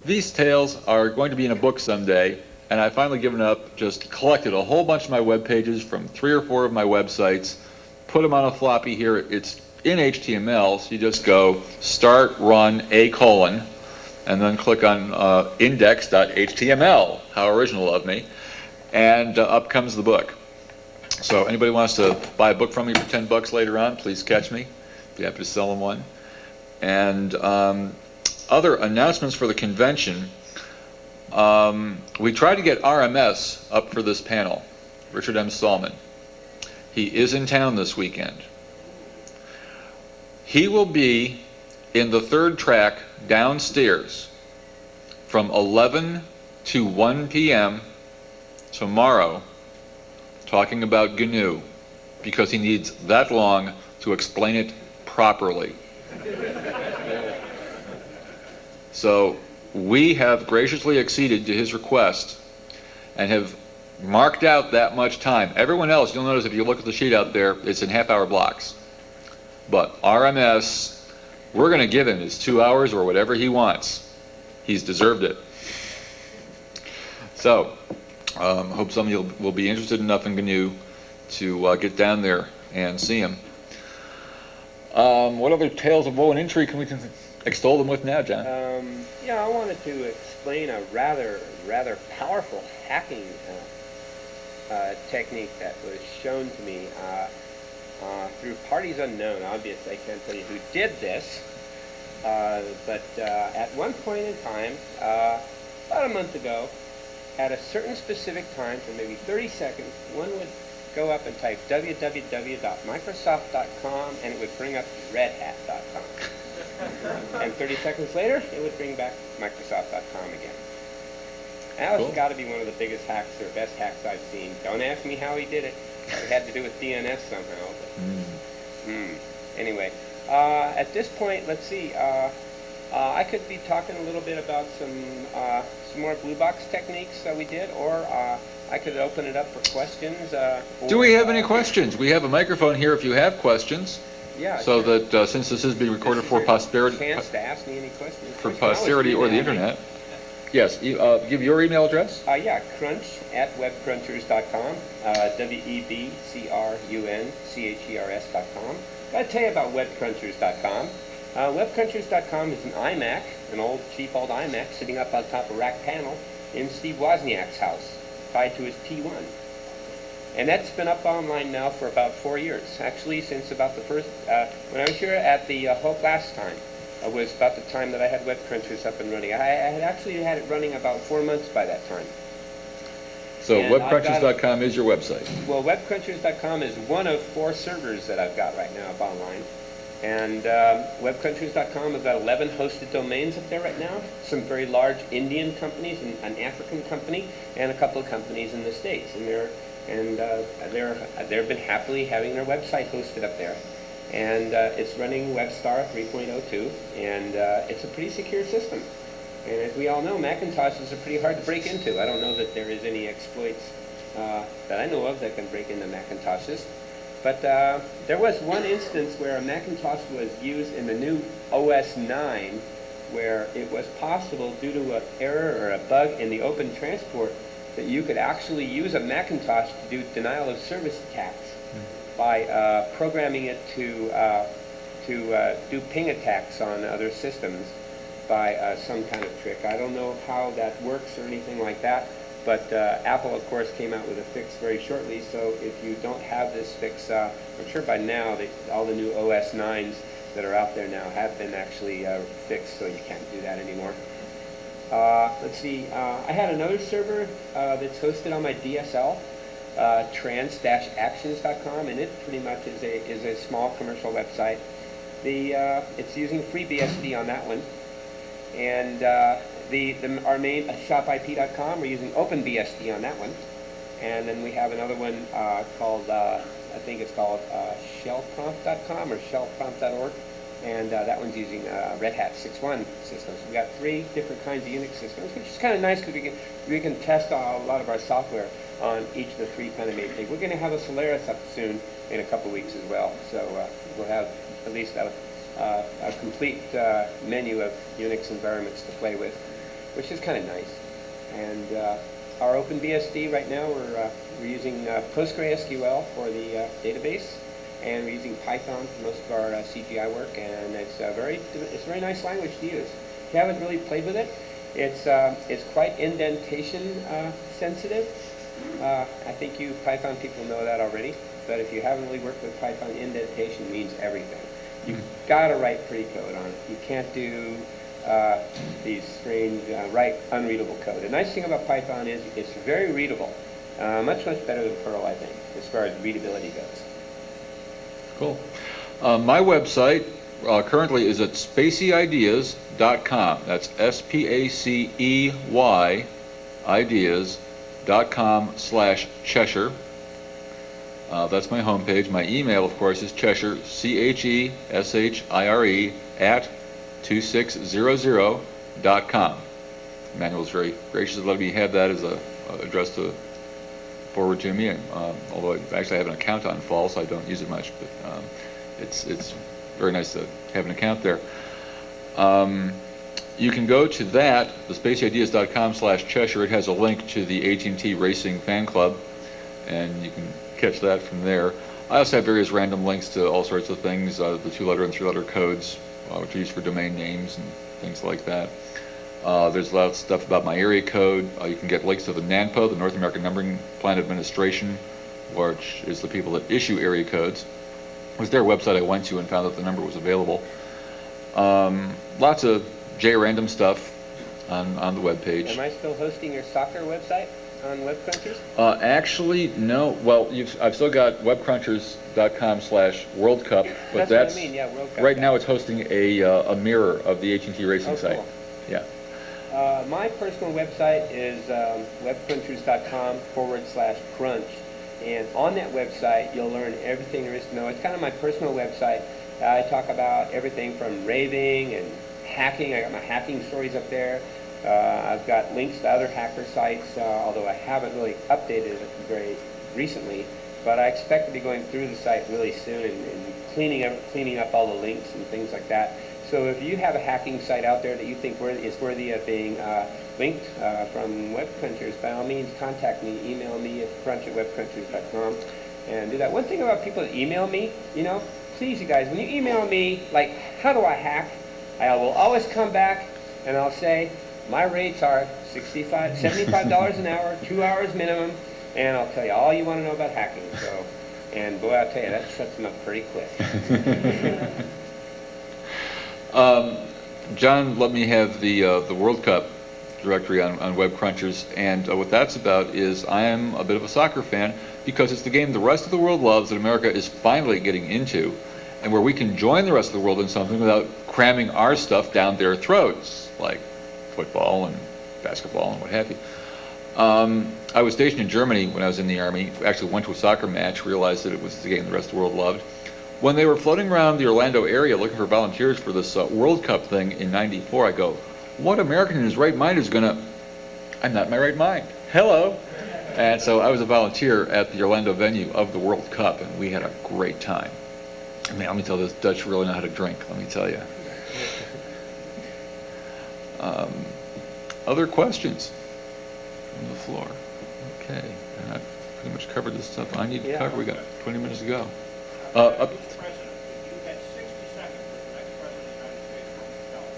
These tales are going to be in a book someday, and I've finally given up, just collected a whole bunch of my web pages from 3 or 4 of my websites, put them on a floppy here. It's in HTML, so you just go start run a colon, and then click on index.html. How original of me. And up comes the book. So anybody wants to buy a book from me for $10 later on, please catch me. Be happy to sell them one. And other announcements for the convention. We tried to get RMS up for this panel, Richard M. Stallman. He is in town this weekend. He will be in the third track downstairs from 11 to 1 p.m. tomorrow talking about GNU because he needs that long to explain it properly. So we have graciously acceded to his request and have marked out that much time. Everyone else, you'll notice if you look at the sheet out there, it's in half-hour blocks. But RMS, we're going to give him his 2 hours or whatever he wants. He's deserved it. So, hope some of you will be interested enough in GNU to get down there and see him. What other tales of woe and intrigue can we extol them with now, John? Yeah, I wanted to explain a rather powerful hacking technique that was shown to me through parties unknown. Obviously, I can't tell you who did this, but at one point in time, about a month ago, at a certain specific time, for maybe 30 seconds, one would go up and type www.microsoft.com, and it would bring up redhat.com. And 30 seconds later, it would bring back Microsoft.com again. That was got to be one of the biggest hacks or best hacks I've seen. Don't ask me how he did it. It had to do with DNS somehow. But, Anyway, at this point, let's see. I could be talking a little bit about some more blue box techniques that we did, or I could open it up for questions. Do we have any questions? We have a microphone here if you have questions. Yeah. So sure. That since this is being recorded for posterity, chance to ask me any questions for posterity or the internet. Yes. Give your email address. Yeah. crunch@webcrunchers.com. WEBCRUNCHERS.com. Got to tell you about webcrunchers.com. Webcrunchers.com is an iMac, an cheap old iMac, sitting up on top of a rack panel in Steve Wozniak's house, tied to his T1. And that's been up online now for about 4 years. Actually, since about the first, when I was here at the Hope last time, it was about the time that I had WebCrunchers up and running. I had actually had it running about 4 months by that time. So webcrunchers.com is your website? Well, webcrunchers.com is one of 4 servers that I've got right now up online. And webcrunchers.com has got 11 hosted domains up there right now. Some very large Indian companies, and an African company, and a couple of companies in the States. And they've been happily having their website hosted up there. And it's running WebStar 3.02, and it's a pretty secure system. And as we all know, Macintoshes are pretty hard to break into. I don't know that there is any exploits that I know of that can break into Macintoshes. But there was one instance where a Macintosh was used in the new OS 9 where it was possible, due to an error or a bug in the Open Transport, that you could actually use a Macintosh to do denial of service attacks by programming it to do ping attacks on other systems by some kind of trick. I don't know how that works or anything like that, but Apple, of course, came out with a fix very shortly, so if you don't have this fix, I'm sure by now all the new OS 9s that are out there now have been actually fixed, so you can't do that anymore. Let's see, I had another server that's hosted on my DSL, trans-actions.com, and it pretty much is a small commercial website. It's using FreeBSD on that one, and our main shopip.com, we're using OpenBSD on that one, and then we have another one called I think it's called shellprompt.com or shellprompt.org. And that one's using Red Hat 6.1 systems. We've got 3 different kinds of Unix systems, which is kind of nice because we can test a lot of our software on each of the 3 kind of main things. We're going to have a Solaris up soon in a couple weeks as well. So we'll have at least a complete menu of Unix environments to play with. which is kind of nice. And our OpenBSD right now, we're using PostgreSQL for the database, and we're using Python for most of our CGI work, and it's a very nice language to use. If you haven't really played with it, it's quite indentation sensitive. I think you Python people know that already, but if you haven't really worked with Python, indentation means everything. You've got to write pretty code on it. You can't do these strange, write unreadable code. The nice thing about Python is it's very readable, much better than Perl, I think, as far as readability goes. Cool. My website currently is at spacey.ideas.com. That's SPACEY ideas.com/Cheshire. That's my homepage. My email, of course, is Cheshire, CHESHIRE @2600.com. Manuel's very gracious to let me have that as a address to forward to me. Although I actually have an account on Fall, so I don't use it much, but it's very nice to have an account there. You can go to that, the spacyideas.com/Cheshire. It has a link to the AT&T Racing Fan Club, and you can catch that from there. I also have various random links to all sorts of things, the 2-letter and 3-letter codes, which are used for domain names and things like that. There's a lot of stuff about my area code. You can get links to the NANPO, the North American Numbering Plan Administration, which is the people that issue area codes. It was their website I went to and found that the number was available. Lots of JRandom stuff on the webpage. Am I still hosting your soccer website on Web Crunchers? Actually, no. Well, I've still got webcrunchers.com/World Cup, but That's what I mean, yeah, World Cup. Right now it's hosting a mirror of the AT&T Racing site. Cool. Yeah. My personal website is webcrunchers.com/crunch. And on that website, you'll learn everything there is to know. It's kind of my personal website. I talk about everything from raving and hacking. I got my hacking stories up there. I've got links to other hacker sites, although I haven't really updated it very recently. But I expect to be going through the site really soon and cleaning up all the links and things like that. So if you have a hacking site out there that you think is worthy of being linked from Web Crunchers, by all means contact me, email me at crunch@webcrunchers.com, and do that. One thing about people that email me, please you guys, when you email me, like, how do I hack? I will always come back and I'll say, my rates are $75 an hour, 2 hours minimum, and I'll tell you all you want to know about hacking. So, and boy, I'll tell you, that shuts them up pretty quick. John let me have the World Cup directory on Web Crunchers, and what that's about is I am a bit of a soccer fan because it's the game the rest of the world loves that America is finally getting into, and where we can join the rest of the world in something without cramming our stuff down their throats, like football and basketball and what have you. I was stationed in Germany when I was in the Army. Actually went to a soccer match, realized that it was the game the rest of the world loved. When they were floating around the Orlando area looking for volunteers for this World Cup thing in '94, I go, what American in his right mind is gonna, I'm not in my right mind. Hello. And so I was a volunteer at the Orlando venue of the World Cup, and we had a great time. I mean, let me tell you, this Dutch really know how to drink, let me tell you. Other questions from the floor? Okay, and I've pretty much covered the stuff I need to cover. We got 20 minutes to go. Mr. President, if you had 60 seconds with the next president of the United States, what would you tell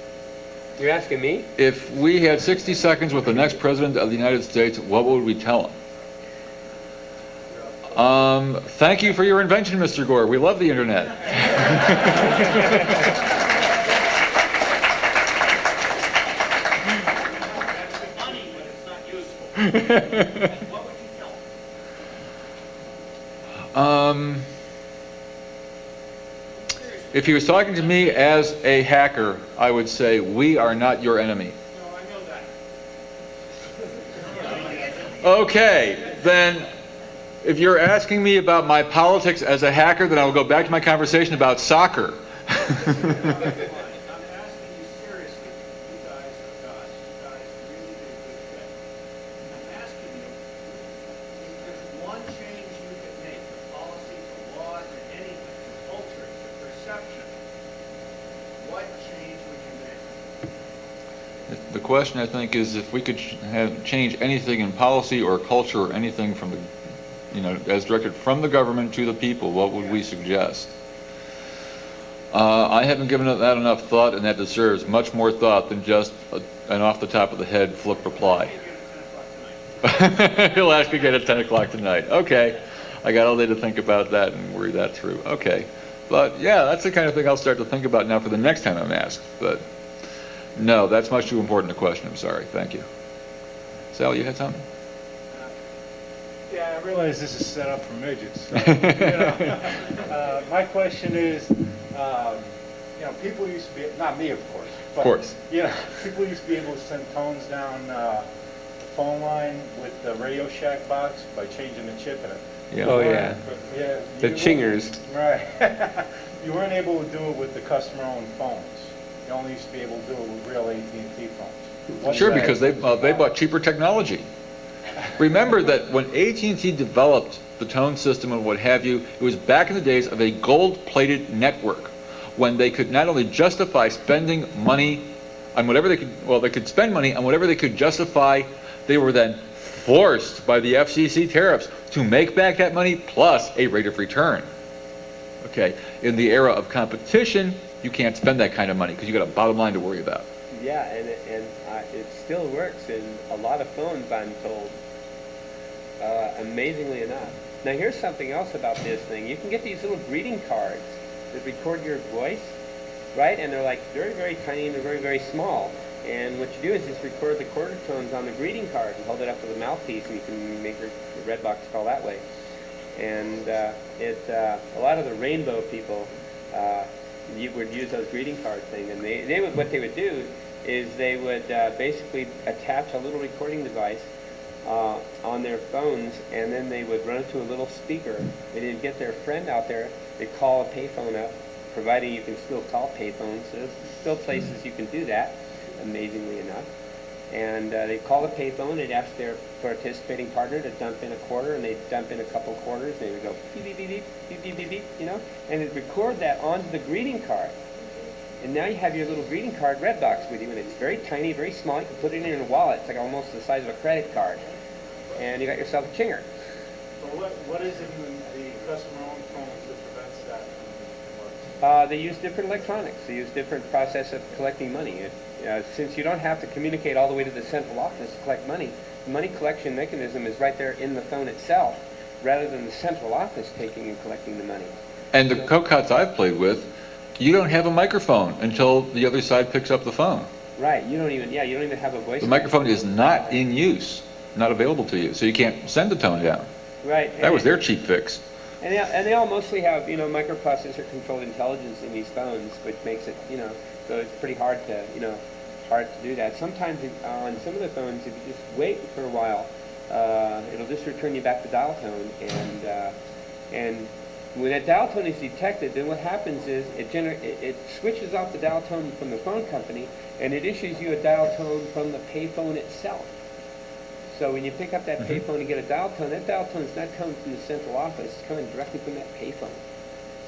him? You're asking me? If we had 60 seconds with the next president of the United States, what would we tell him? Thank you for your invention, Mr. Gore. We love the internet. That's funny, but it's not useful. What would you tell him? If he was talking to me as a hacker, I would say, we are not your enemy. No, I know that. Okay, then if you're asking me about my politics as a hacker, then I will go back to my conversation about soccer. I'm asking you seriously. You guys are gods. You guys really did a good thing. I'm asking you, if there's one change you could make, to policy, to law, to anything, to culture, to perception, what change would you make? The question, I think, is if we could change anything in policy or culture or anything from the, as directed from the government to the people, what would we suggest? I haven't given that enough thought, and that deserves much more thought than just an off the top of the head flip reply. He'll ask again at 10 o'clock tonight. Okay, I got all day to think about that and worry that through. Okay, but yeah, that's the kind of thing I'll start to think about now for the next time I'm asked. But no, that's much too important a question. I'm sorry. Thank you. Sal, you had something? Yeah, I realize this is set up for midgets. So, my question is, people used to be, not me, of course. But, of course. People used to be able to send tones down the phone line with the Radio Shack box by changing the chip in it. Yeah. Oh, yeah. The chingers. Right. You weren't able to do it with the customer-owned phones. You only used to be able to do it with real AT&T phones. Sure, because they bought cheaper technology. Remember that when AT&T developed the tone system and what have you, it was back in the days of a gold-plated network, when they could not only justify spending money on whatever they could spend money on whatever they could justify. They were then forced by the FCC tariffs to make back that money plus a rate of return. Okay, in the era of competition, you can't spend that kind of money because you got a bottom line to worry about. Yeah, and it still works in a lot of phones, I'm told. Amazingly enough. Now here's something else about this thing. You can get these little greeting cards that record your voice, right? And they're like very, very tiny and they're very, very small. And what you do is just record the quarter tones on the greeting card and hold it up to the mouthpiece, and you can make your red box call that way. And a lot of the rainbow people you would use those greeting card thing, and what they would do is they would basically attach a little recording device on their phones, and then they would run it to a little speaker. They'd get their friend out there. They'd call a payphone up, providing you can still call payphones. So there's still places you can do that, amazingly enough. And they'd call the payphone. They'd ask their participating partner to dump in a quarter, and they'd dump in a couple quarters. And they would go beep, beep, beep, beep, beep, beep, beep, beep, and they'd record that onto the greeting card. And now you have your little greeting card red box with you, and it's very tiny, very small. You can put it in a wallet. It's like almost the size of a credit card. And you got yourself a chinger. So what is it in the customer-owned phones that prevents that from working? They use different electronics. They use different process of collecting money. Since you don't have to communicate all the way to the central office to collect money, the money collection mechanism is right there in the phone itself, rather than the central office taking and collecting the money. And the cocots I've played with, you don't have a microphone until the other side picks up the phone. Right. You don't even have a voice. The microphone is not in use, not available to you, so you can't send the tone down. Right. That was their cheap fix. And they all mostly have, microprocessor controlled intelligence in these phones, which makes it, so it's pretty hard to, do that. Sometimes on some of the phones, if you just wait for a while, it'll just return you back to dial tone, and when that dial tone is detected, then what happens is it switches off the dial tone from the phone company, and it issues you a dial tone from the payphone itself. So when you pick up that payphone and get a dial tone, that dial tone is not coming from the central office, it's coming directly from that payphone.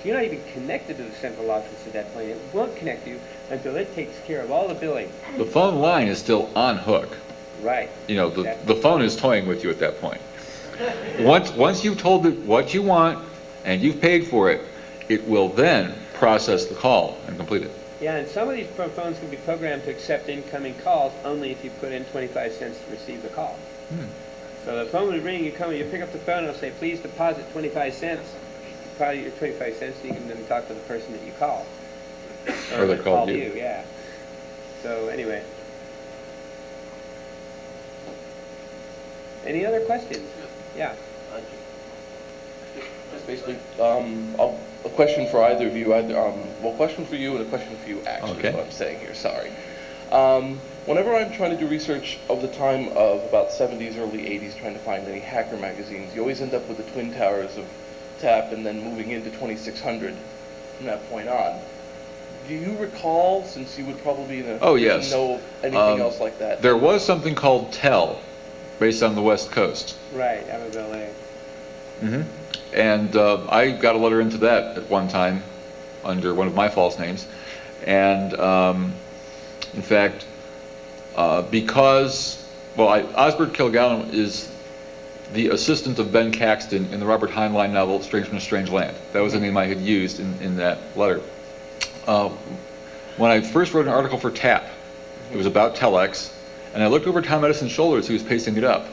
So you're not even connected to the central office at that point. It won't connect you until it takes care of all the billing. The phone line is still on hook. Right. The phone is toying with you at that point. Once you've told it what you want and you've paid for it, it will then process the call and complete it. Yeah, and some of these phones can be programmed to accept incoming calls only if you put in 25 cents to receive the call. So the phone will ring, you pick up the phone, and it'll say, please deposit 25 cents. Deposit your 25 cents so you can then talk to the person that you called. Or they called you. Yeah. So anyway. Any other questions? Yeah. Just basically, a question for either of you. A question for you and a question for you, actually, Okay. is what I'm saying here. Sorry. Whenever I'm trying to do research of the time of about 70s, early 80s, trying to find any hacker magazines, you always end up with the twin towers of TAP and then moving into 2600 from that point on. Do you recall, since you would probably be in a yes. know anything else like that? There was something called TEL, based on the West Coast. Right, out of LA. And I got a letter into that at one time under one of my false names. And in fact, Because, well, Osbert Kilgallen is the assistant of Ben Caxton in the Robert Heinlein novel Strange from a Strange Land. That was the name I had used in that letter. When I first wrote an article for TAP, it was about telex, and I looked over Tom Edison's shoulder as he was pasting it up.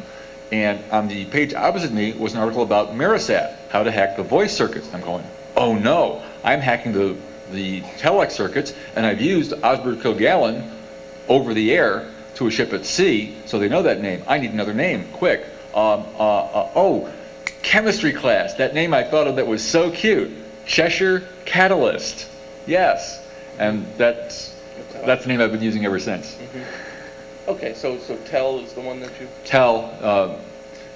And on the page opposite me was an article about Marisat, how to hack the voice circuits. I'm going, oh no, I'm hacking the telex circuits, and I've used Osbert Kilgallen over the air to a ship at sea, so they know that name. I need another name, quick. Oh, chemistry class, that name I thought of that was so cute. Cheshire Catalyst. Yes, and that's the name I've been using ever since. Okay, so Tel is the one that you... Tel,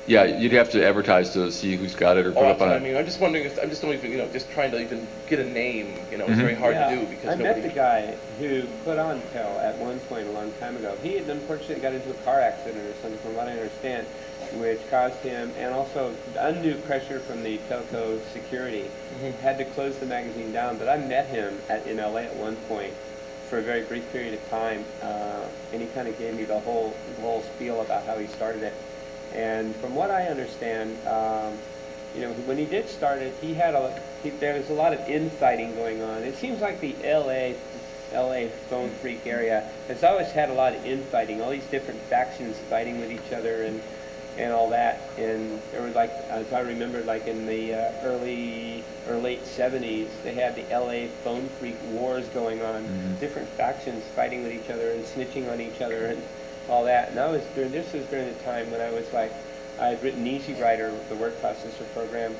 yeah, you'd have to advertise to see who's got it or put Oh, up on I it. mean, I'm just wondering if, I'm just don't even, just trying to even get a name, it's very hard to do because I nobody... met the guy who put on Tel at one point a long time ago. He had unfortunately got into a car accident or something, from what I understand, which caused him, and also undue pressure from the telco security, had to close the magazine down. But I met him in LA at one point for a very brief period of time, and he kind of gave me the whole spiel about how he started it. And from what I understand, when he did start it, there was a lot of infighting going on. It seems like the LA phone freak area has always had a lot of infighting, all these different factions fighting with each other and all that. And there was, like, as I remember, like in the early or late 70s, they had the LA phone freak wars going on, different factions fighting with each other and snitching on each other and all that. And this was during the time when I had written Easy Writer, the word processor program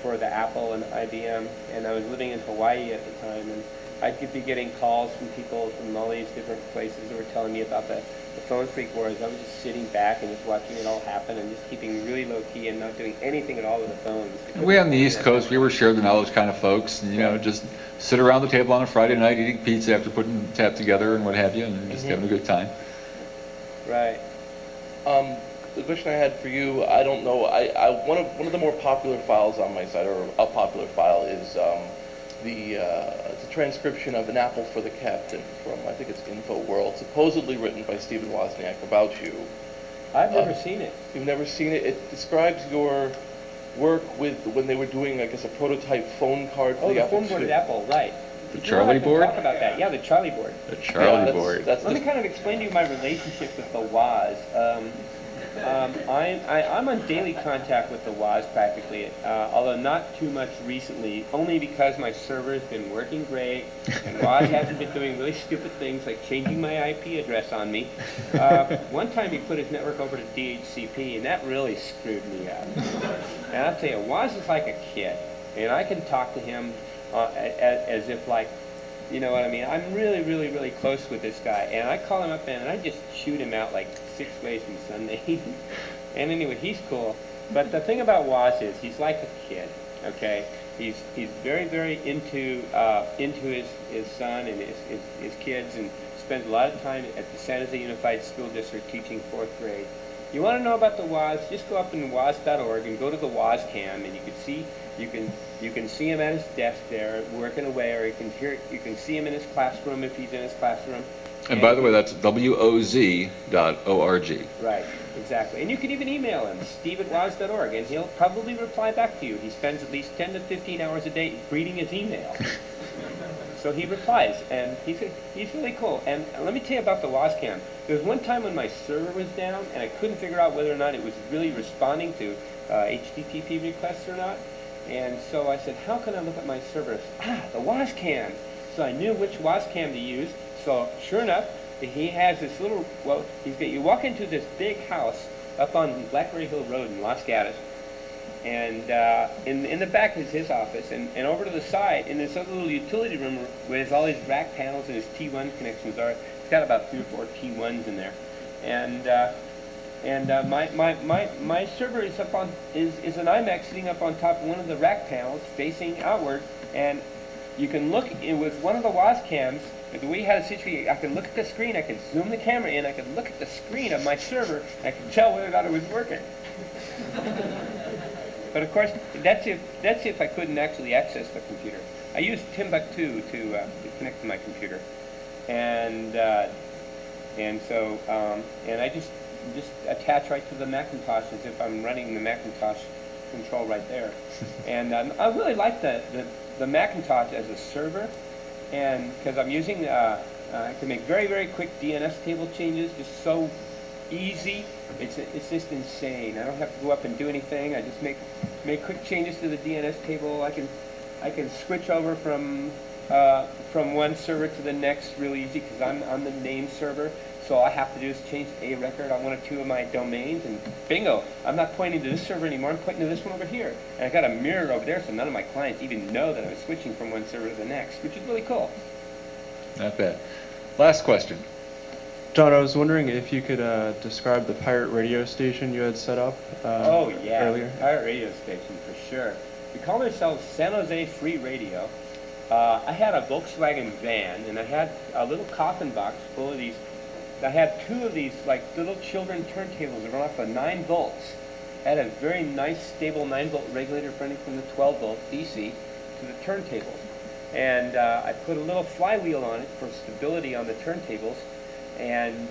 for the Apple and IBM, and I was living in Hawaii at the time, and I'd be getting calls from people from all these different places that were telling me about the phone freak wars. I was just sitting back and just watching it all happen and just keeping really low key and not doing anything at all with the phones. We on the East Coast, we were share the knowledge kind of folks, and just sit around the table on a Friday night eating pizza after putting the TAP together and what have you, and just having a good time. Right. The question I had for you, I don't know, one of the more popular files on my site, or a popular file, is it's a transcription of An Apple for the Captain from, I think it's InfoWorld, supposedly written by Stephen Wozniak about you. I've never seen it. You've never seen it? It describes your work when they were doing, I guess, a prototype phone card for the Apple II. phone board at Apple, right. The Charlie board? Talk about that. Yeah, the Charlie board. The Charlie board. Let me kind of explain to you my relationship with the Woz. I'm on daily contact with the Woz practically, although not too much recently, only because my server's been working great, and Woz hasn't been doing really stupid things like changing my IP address on me. One time he put his network over to DHCP, and that really screwed me up. And I'll tell you, Woz is like a kid, and I can talk to him as if, like, you know what I mean? I'm really, really, really close with this guy, and I call him up and I just shoot him out like 6 ways from Sunday. And anyway, he's cool. But the thing about Woz is he's like a kid, okay? He's very, very into his son and his kids, and spends a lot of time at the San Jose Unified School District teaching 4th grade. You want to know about the Woz? Just go up in woz.org and go to the Woz cam, and you can see him at his desk there working away, or you can see him in his classroom if he's in his classroom. And by the way, that's woz.org. Right, exactly. And you can even email him, steve@woz.org, and he'll probably reply back to you. He spends at least 10 to 15 hours a day reading his email. So he replies, and he's really cool. And let me tell you about the WozCam. There was one time when my server was down, and I couldn't figure out whether or not it was really responding to HTTP requests or not. And so I said, how can I look at my server? The WozCam. So I knew which WozCam to use. So sure enough, he has this little, you walk into this big house up on Blackberry Hill Road in Los Gatos. And in the back is his office, and over to the side, in this other little utility room where there's all these rack panels and his T1 connections are, it's got about 3 or 4 T1s in there. And my server is is an iMac sitting up on top of one of the rack panels facing outward, and you can look with one of the WozCams. The way you had it situated, I could look at the screen, I could zoom the camera in, I could look at the screen of my server, and I could tell whether or not it was working. But of course, that's if I couldn't actually access the computer. I used Timbuktu to connect to my computer, and And so, and I just attach right to the Macintosh as if I'm running the Macintosh control right there. And I really like the Macintosh as a server, and because I'm using, I can make very, very quick DNS table changes, just so easy. It's just insane. I don't have to go up and do anything. I just make quick changes to the DNS table. I can switch over from one server to the next real easy because I'm the name server. So all I have to do is change a record on one or two of my domains, and bingo, I'm not pointing to this server anymore, I'm pointing to this one over here. And I got a mirror over there, so none of my clients even know that I'm switching from one server to the next, which is really cool. Not bad. Last question. John, I was wondering if you could describe the pirate radio station you had set up Oh yeah, earlier. pirate radio station for sure. We call ourselves San Jose Free Radio. I had a Volkswagen van, and I had a little coffin box full of these. I had two of these like little children turntables that run off of 9 volts. I had a very nice stable 9-volt regulator running from the 12-volt DC to the turntables. And I put a little flywheel on it for stability on the turntables, and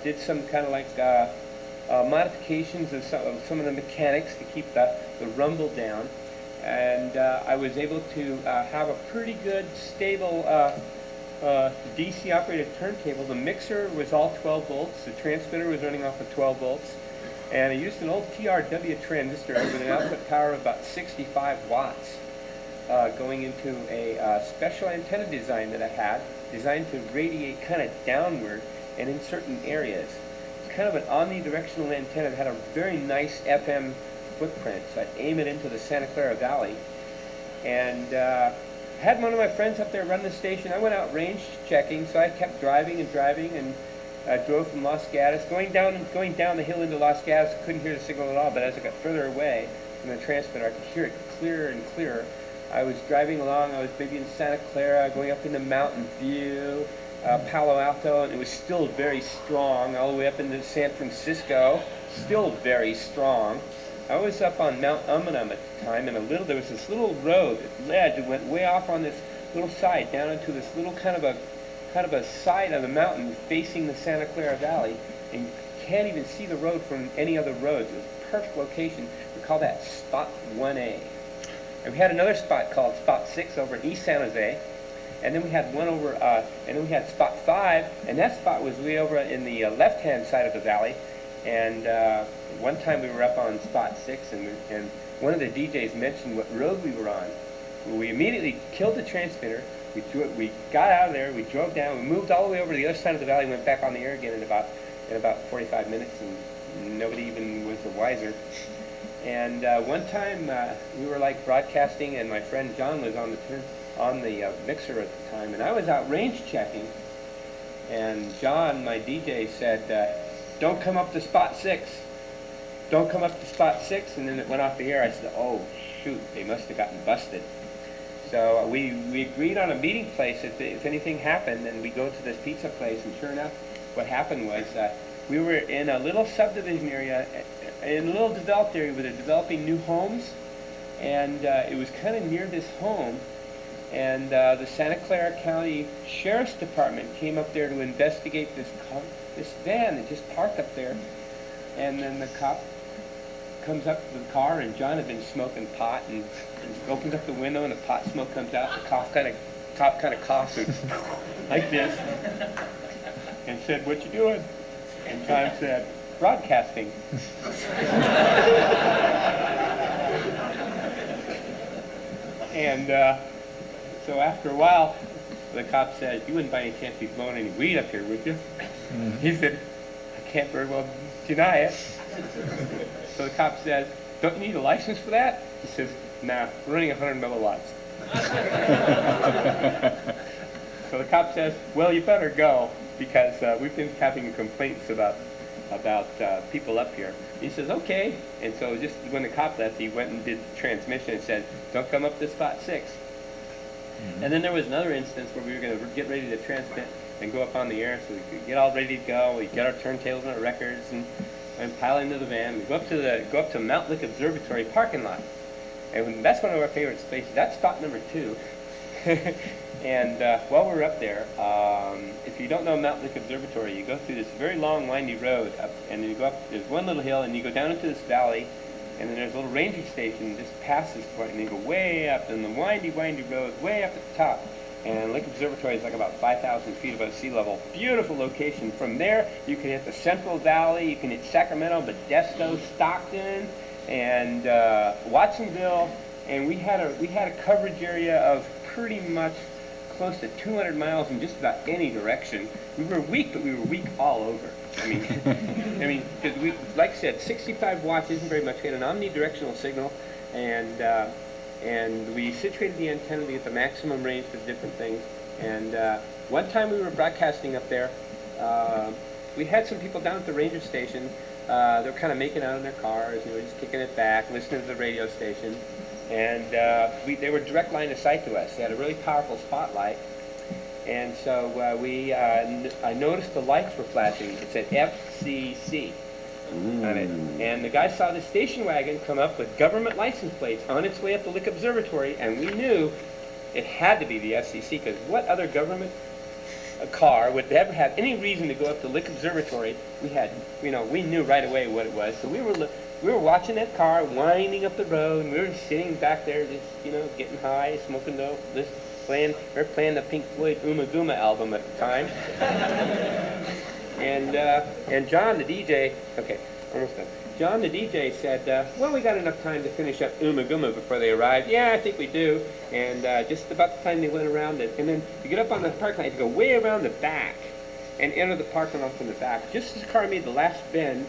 did some kind of like modifications of some of the mechanics to keep the rumble down. And I was able to have a pretty good stable DC operated turntable. The mixer was all 12 volts, the transmitter was running off of 12 volts, and I used an old TRW transistor with an output power of about 65 watts going into a special antenna design that I had, designed to radiate kind of downward and in certain areas. It's kind of an omnidirectional antenna that had a very nice FM footprint, so I'd aim it into the Santa Clara Valley. And had one of my friends up there run the station. I went out range checking, so I kept driving and driving, and drove from Los Gatos, going down the hill into Los Gatos. Couldn't hear the signal at all, but as I got further away from the transmitter, I could hear it clearer and clearer. I was driving along. I was maybe in Santa Clara, going up into Mountain View, Palo Alto, and it was still very strong, all the way up into San Francisco, still very strong. I was up on Mount Umunhum at the time, and there was this little road that went way off on this little side down into this little kind of a side of the mountain facing the Santa Clara Valley, and you can't even see the road from any other roads. It was a perfect location. We call that Spot 1A. And we had another spot called Spot 6 over in East San Jose, and then we had one over, and then we had Spot 5, and that spot was way over in the left-hand side of the valley. And one time we were up on Spot 6, and one of the DJs mentioned what road we were on. We immediately killed the transmitter. We got out of there. We drove down. We moved all the way over to the other side of the valley. Went back on the air again in about 45 minutes, and nobody even was the wiser. And one time we were like broadcasting, and my friend John was on the mixer at the time, and I was out range checking. And John, my DJ, said, "Don't come up to Spot 6. Don't come up to Spot 6." And then it went off the air. I said, "Oh, shoot, they must have gotten busted." So we agreed on a meeting place. If anything happened, then we go to this pizza place. And sure enough, what happened was we were in a little subdivision area, in a little developed area where they're developing new homes. And it was kind of near this home. And the Santa Clara County Sheriff's Department came up there to investigate this van that just parked up there. And then the cop comes up to the car, and John had been smoking pot, and opens up the window, and the pot smoke comes out. The cop kind of coughs like this, and said, "What you doing?" And John said, "Broadcasting." And so after a while, the cop said, "You wouldn't by any chance be blowing any weed up here, would you?" He said, "I can't very well deny it." So the cop says, "Don't you need a license for that?" He says, "Nah, we're running 100 milliwatts." So the cop says, "Well, you better go, because we've been having complaints about people up here." He says, "Okay." And so just when the cop left, he went and did the transmission and said, "Don't come up to Spot 6. Mm-hmm. And then there was another instance where we were going to get ready to transmit and go up on the air, so we could get all ready to go. We get our turntables and our records and pile into the van. We go up to Mount Lick Observatory parking lot, and that's one of our favorite spaces. That's spot number 2. And while we're up there, if you don't know Mount Lick Observatory, you go through this very long, windy road up, and you go up. There's one little hill, and you go down into this valley, and then there's a little ranger station just past this point, and you go way up in the windy, windy road, way up at the top. And Lick Observatory is like about 5,000 feet above sea level. Beautiful location. From there, you can hit the Central Valley, you can hit Sacramento, Modesto, Stockton, and Watsonville. And we had a coverage area of pretty much close to 200 miles in just about any direction. We were weak, but we were weak all over. I mean, because we, like I said, 65 watts isn't very much. We had an omnidirectional signal, and we situated the antenna to get the maximum range for different things. And one time we were broadcasting up there, we had some people down at the ranger station. They were kind of making out in their cars, just kicking it back, listening to the radio station. And they were direct line of sight to us. They had a really powerful spotlight. And so I noticed the lights were flashing. It said FCC on it. And the guy saw the station wagon come up with government license plates on its way up the Lick Observatory, and we knew it had to be the FCC, because what other government car would ever have any reason to go up to Lick Observatory? We knew right away what it was. So we were watching that car winding up the road, and we were sitting back there just, getting high, smoking dope, we were playing the Pink Floyd Uma Guma album at the time. And John, the DJ, okay, almost done. John, the DJ, said, well, we got enough time to finish up Uma Guma before they arrived. Yeah, I think we do. And just about the time they went around it, and then you get up on the parking lot, you go way around the back and enter the parking lot from the back. Just as the car made the last bend,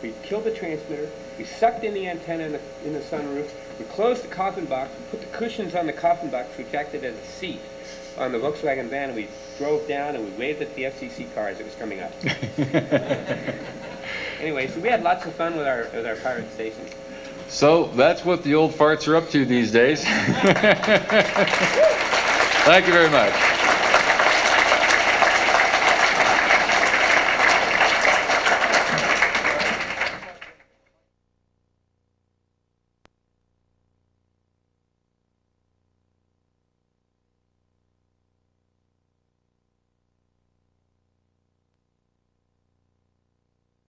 we killed the transmitter, we sucked in the antenna in the sunroof, we closed the coffin box, we put the cushions on the coffin box, which acted as a seat on the Volkswagen van, and we drove down and we waved at the FCC car as it was coming up. Anyway, so we had lots of fun with our pirate station. So that's what the old farts are up to these days. Thank you very much.